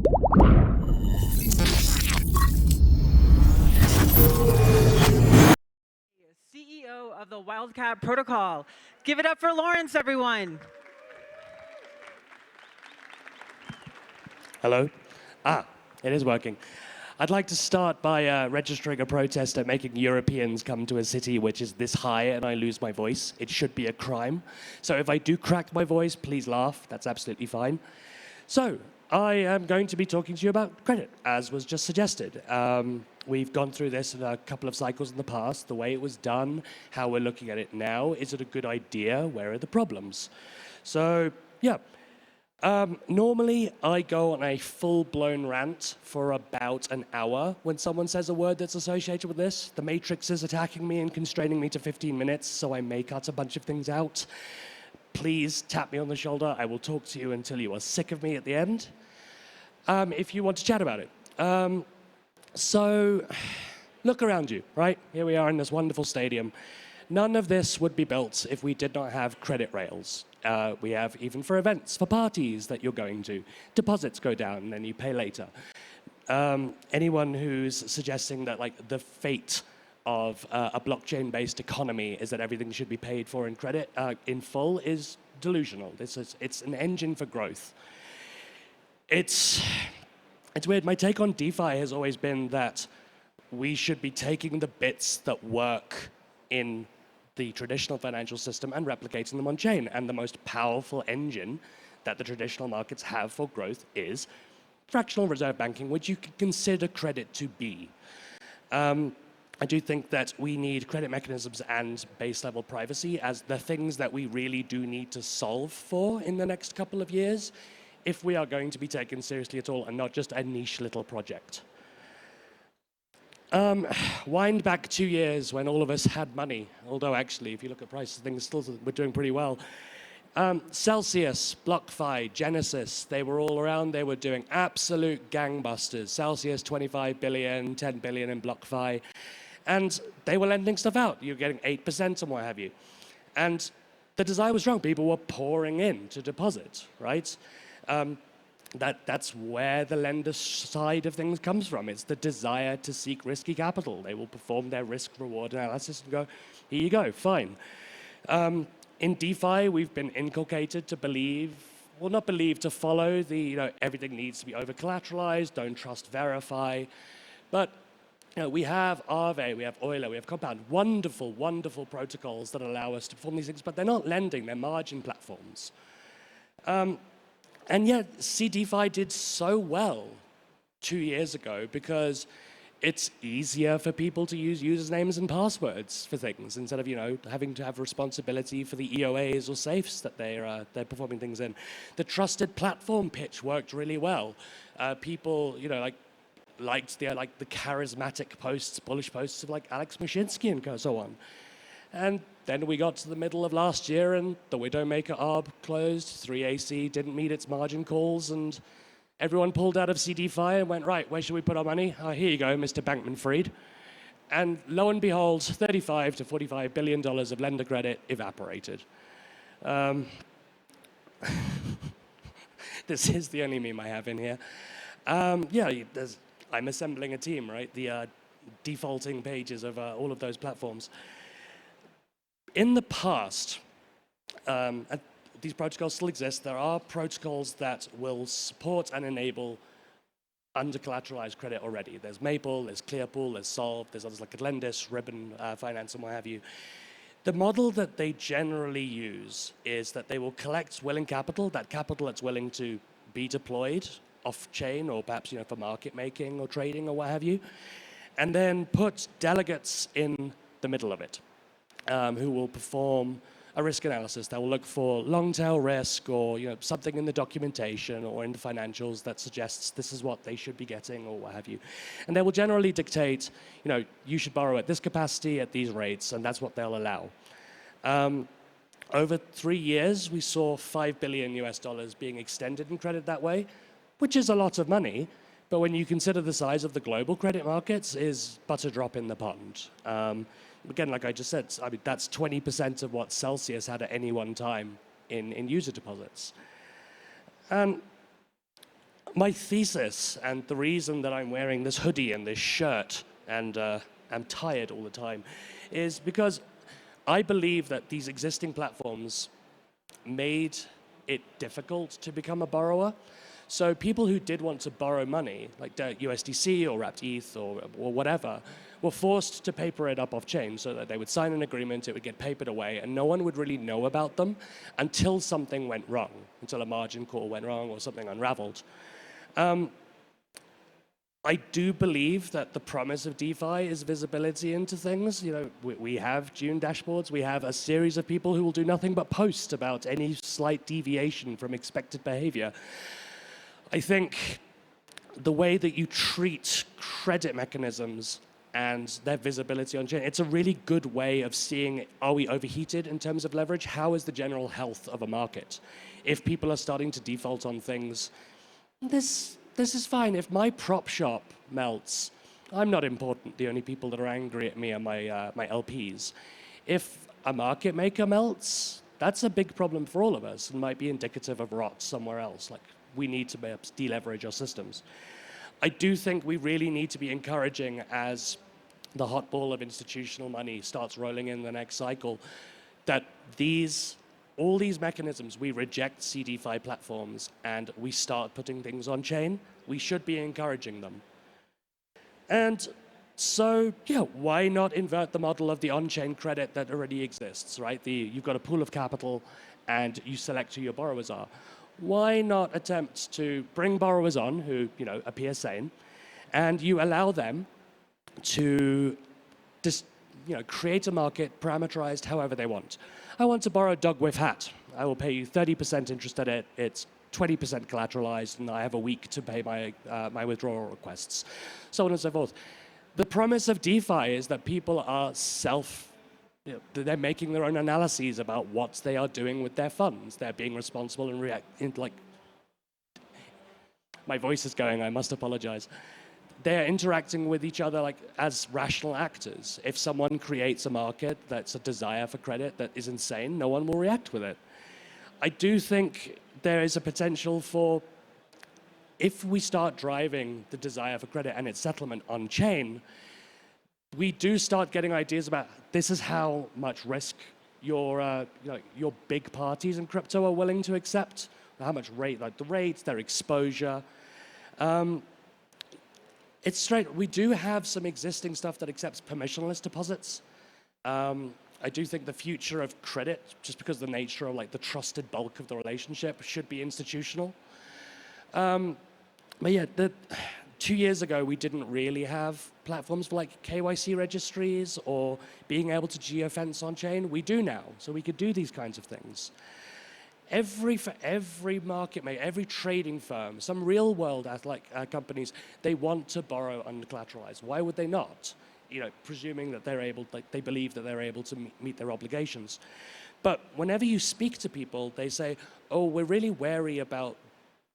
CEO of the Wildcat protocol. Give it up for Laurence, everyone. Hello? It is working. I'd like to start by registering a protest at making Europeans come to a city which is this high and I lose my voice. It should be a crime. So if I do crack my voice, please laugh. That's absolutely fine. So I am going to be talking to you about credit, as was just suggested. We've gone through this in a couple of cycles in the past, the way it was done, how we're looking at it now. Is it a good idea? Where are the problems? So, yeah. Normally, I go on a full-blown rant for about an hour when someone says a word that's associated with this. The Matrix is attacking me and constraining me to 15 minutes, so I may cut a bunch of things out. Please tap me on the shoulder. I will talk to you until you are sick of me at the end, if you want to chat about it. So, look around you, right? Here we are in this wonderful stadium. None of this would be built if we did not have credit rails. We have, even for events, for parties that you're going to, deposits go down and then you pay later. Anyone who's suggesting that like the fate of a blockchain-based economy is that everything should be paid for in credit in full is delusional. It's an engine for growth. It's weird. My take on DeFi has always been that we should be taking the bits that work in the traditional financial system and replicating them on chain. And the most powerful engine that the traditional markets have for growth is fractional reserve banking, which you could consider credit to be. I do think that we need credit mechanisms and base level privacy as the things that we really do need to solve for in the next couple of years if we are going to be taken seriously at all and not just a niche little project. Wind back 2 years when all of us had money, although actually, if you look at prices, things still we're doing pretty well. Celsius, BlockFi, Genesis, they were all around. They were doing absolute gangbusters. Celsius, 25 billion, 10 billion in BlockFi. And they were lending stuff out. You're getting 8% and what have you. And the desire was strong. People were pouring in to deposit, right? That's where the lender side of things comes from. It's the desire to seek risky capital. They will perform their risk-reward analysis and go, here you go, fine. In DeFi, we've been inculcated to believe, well, not believe, to follow the, everything needs to be over-collateralized, don't trust, verify. But we have Aave, we have Euler, we have Compound, wonderful, wonderful protocols that allow us to perform these things, but they're not lending, they're margin platforms. And yet, DeFi did so well 2 years ago because it's easier for people to use usernames and passwords for things instead of, having to have responsibility for the EOAs or safes that they're performing things in. The trusted platform pitch worked really well. People, liked the charismatic posts, bullish posts of like Alex Mashinsky and so on. And then we got to the middle of last year and the Widowmaker ARB closed, 3AC didn't meet its margin calls, and everyone pulled out of CDFi and went, right, where should we put our money? Here you go, Mr. Bankman-Fried. And lo and behold, $35 to $45 billion of lender credit evaporated. This is the only meme I have in here. I'm assembling a team, right? The defaulting pages of all of those platforms. In the past, these protocols still exist. There are protocols that will support and enable under-collateralized credit already. There's Maple, there's Clearpool, there's Solve, there's others like Atlantis, Ribbon Finance, and what have you. The model that they generally use is that they will collect willing capital, that capital that's willing to be deployed off-chain or perhaps for market making or trading or what have you, and then put delegates in the middle of it. Who will perform a risk analysis. They will look for long-tail risk or something in the documentation or in the financials that suggests this is what they should be getting or what have you. And they will generally dictate, you should borrow at this capacity at these rates, and that's what they'll allow. Over 3 years, we saw $5 billion being extended in credit that way, which is a lot of money. But when you consider the size of the global credit markets, is but a drop in the pond. Again, like I just said, that's 20% of what Celsius had at any one time in user deposits. My thesis, and the reason that I'm wearing this hoodie and this shirt and I'm tired all the time, is because I believe that these existing platforms made it difficult to become a borrower. So people who did want to borrow money, like USDC or wrapped ETH or whatever, were forced to paper it up off-chain so that they would sign an agreement, it would get papered away, and no one would really know about them until something went wrong, until a margin call went wrong or something unraveled. I do believe that the promise of DeFi is visibility into things. You know, we have June dashboards. We have a series of people who will do nothing but post about any slight deviation from expected behavior. I think the way that you treat credit mechanisms and their visibility on chain, it's a really good way of seeing, are we overheated in terms of leverage? How is the general health of a market? If people are starting to default on things, this is fine. If my prop shop melts, I'm not important. The only people that are angry at me are my LPs. If a market maker melts, that's a big problem for all of us and might be indicative of rot somewhere else. Like, we need to deleverage our systems. I do think we really need to be encouraging, as the hot ball of institutional money starts rolling in the next cycle, that all these mechanisms, we reject CDFI platforms and we start putting things on chain. We should be encouraging them. And so, yeah, why not invert the model of the on-chain credit that already exists, right? You've got a pool of capital and you select who your borrowers are. Why not attempt to bring borrowers on who, appear sane, and you allow them to create a market parameterized however they want. I want to borrow a dog whiff hat. I will pay you 30% interest at it. It's 20% collateralized, and I have a week to pay my withdrawal requests, so on and so forth. The promise of DeFi is that people are they're making their own analyses about what they are doing with their funds. They're being responsible and my voice is going, I must apologize. They're interacting with each other as rational actors. If someone creates a market that's a desire for credit that is insane, no one will react with it. I do think there is a potential for, if we start driving the desire for credit and its settlement on chain, we do start getting ideas about this is how much risk your big parties in crypto are willing to accept, how much the rates, their exposure. It's straight. We do have some existing stuff that accepts permissionless deposits. I do think the future of credit, just because of the nature of the trusted bulk of the relationship, should be institutional. But yeah, 2 years ago, we didn't really have platforms for KYC registries or being able to geofence on chain. We do now, so we could do these kinds of things. For every market maker, every trading firm, some real world companies, they want to borrow undercollateralized. Why would they not? Presuming that they believe that they're able to meet their obligations. But whenever you speak to people, they say, oh, we're really wary about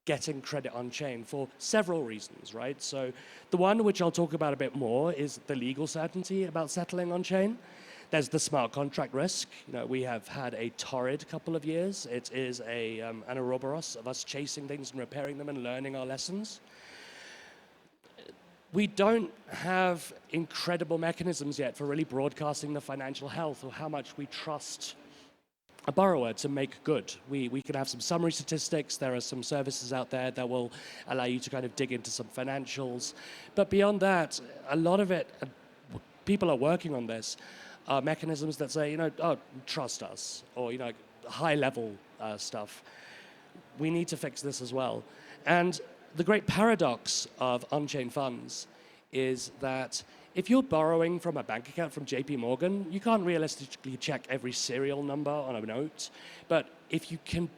getting credit on chain for several reasons, right? So the one which I'll talk about a bit more is the legal certainty about settling on chain. There's the smart contract risk. We have had a torrid couple of years. It is an Ouroboros of us chasing things and repairing them and learning our lessons. We don't have incredible mechanisms yet for really broadcasting the financial health or how much we trust a borrower to make good. We can have some summary statistics. There are some services out there that will allow you to kind of dig into some financials. But beyond that, a lot of it, people are working on this, are mechanisms that say, oh, trust us, or, high-level stuff. We need to fix this as well. And the great paradox of on-chain funds is that if you're borrowing from a bank account from JP Morgan, you can't realistically check every serial number on a note. But if you can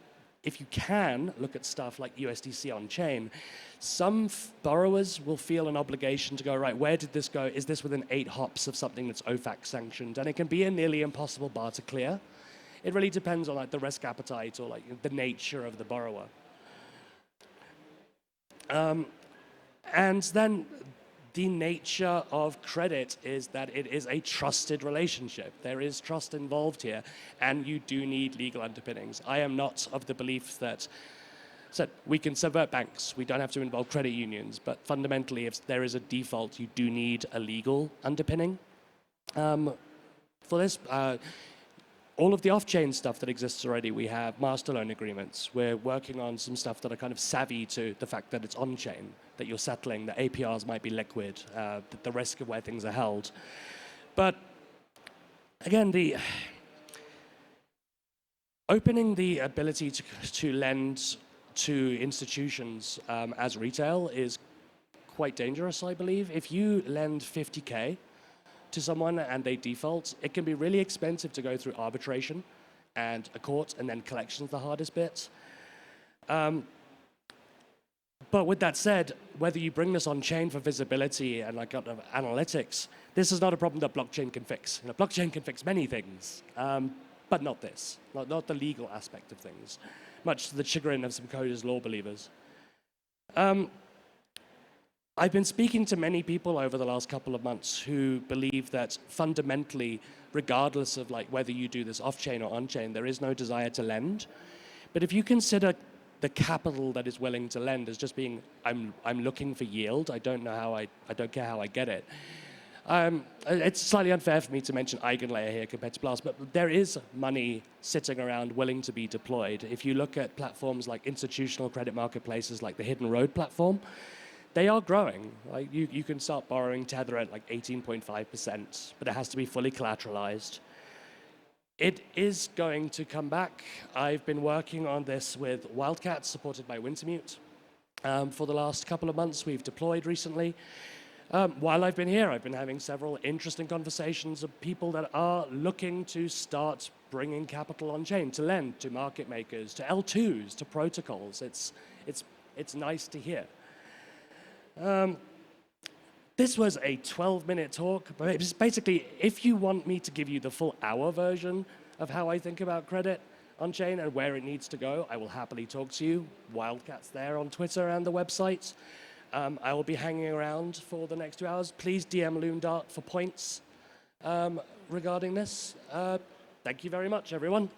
look at stuff like USDC on chain, some borrowers will feel an obligation to go, right, where did this go? Is this within 8 hops of something that's OFAC sanctioned? And it can be a nearly impossible bar to clear. It really depends on the risk appetite or the nature of the borrower. And then the nature of credit is that it is a trusted relationship. There is trust involved here, and you do need legal underpinnings. I am not of the belief that So we can subvert banks. We don't have to involve credit unions. But fundamentally, if there is a default, you do need a legal underpinning. For this, all of the off-chain stuff that exists already, we have master loan agreements. We're working on some stuff that are kind of savvy to the fact that it's on-chain, that you're settling, that APRs might be liquid, the risk of where things are held. But again, opening the ability to lend to institutions as retail is quite dangerous, I believe. If you lend 50K to someone and they default, it can be really expensive to go through arbitration and a court, and then collection's the hardest bit. But with that said, whether you bring this on chain for visibility and like analytics, this is not a problem that blockchain can fix. You know, blockchain can fix many things, but not this, not the legal aspect of things, much to the chagrin of some coders law believers. I've been speaking to many people over the last couple of months who believe that fundamentally, regardless of like whether you do this off-chain or on-chain, there is no desire to lend. But if you consider the capital that is willing to lend as just being, I'm looking for yield, I don't care how I get it. It's slightly unfair for me to mention Eigenlayer here compared to Blast, but there is money sitting around willing to be deployed. If you look at platforms like institutional credit marketplaces like the Hidden Road platform, they are growing. Like you can start borrowing Tether at like 18.5%, but it has to be fully collateralized. It is going to come back. I've been working on this with Wildcat, supported by Wintermute. For the last couple of months, we've deployed recently. While I've been here, I've been having several interesting conversations of people that are looking to start bringing capital on chain, to lend to market makers, to L2s, to protocols. It's nice to hear. This was a 12-minute talk, but it's basically, if you want me to give you the full hour version of how I think about credit on-chain and where it needs to go, I will happily talk to you. Wildcat's there on Twitter and the website. I will be hanging around for the next 2 hours. Please DM Loondart for points regarding this. Thank you very much, everyone.